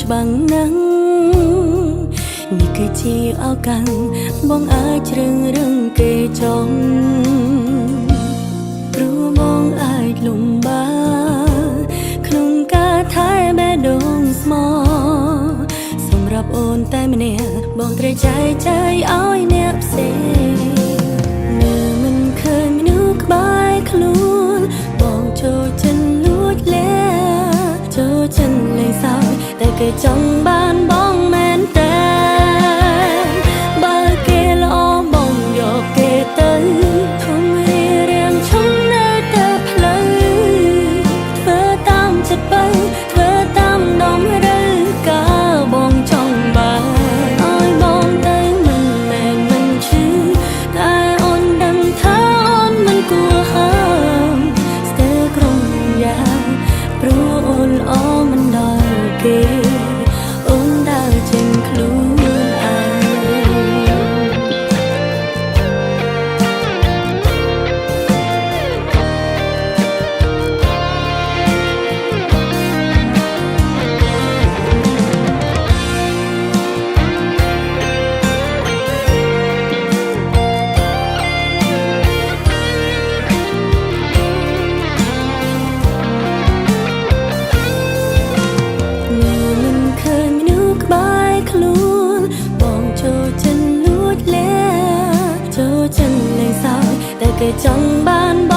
ច្បាំងណាំងនេះគឺជាឱកាសបងអាចរឹងរឹងគេចង់ព្រោះបងអាចលំបាកក្នុងការថែបេះដូងស្មោសម្រាប់អូនតែម្នាក់បងត្រូវចែកចាយឲ្យអ្នកផ្សេងនៅមិនឃើញមនុស្សក្បែរខ្លួនបងចូលចិត្តលួចលាចូលចិត្តលេងសើចតែគេចង់បានបងមែនតែបើគេល្អបងយកគេទៅធំរៀបរៀងឈុំនៅតែផ្លូវធ្វើតាមចិត្តបើធ្វើតាមដងរើកាបងចង់បានឲ្យបងទៅមិនមែនមិនឈឺតែអូនដឹងថាអូនមិនគួរហាមស្ទើរក្រុមយ៉ាងព្រោះអូនល្អមិនដល់គេអូនដើរចេញខ្លួនគេចង់បាន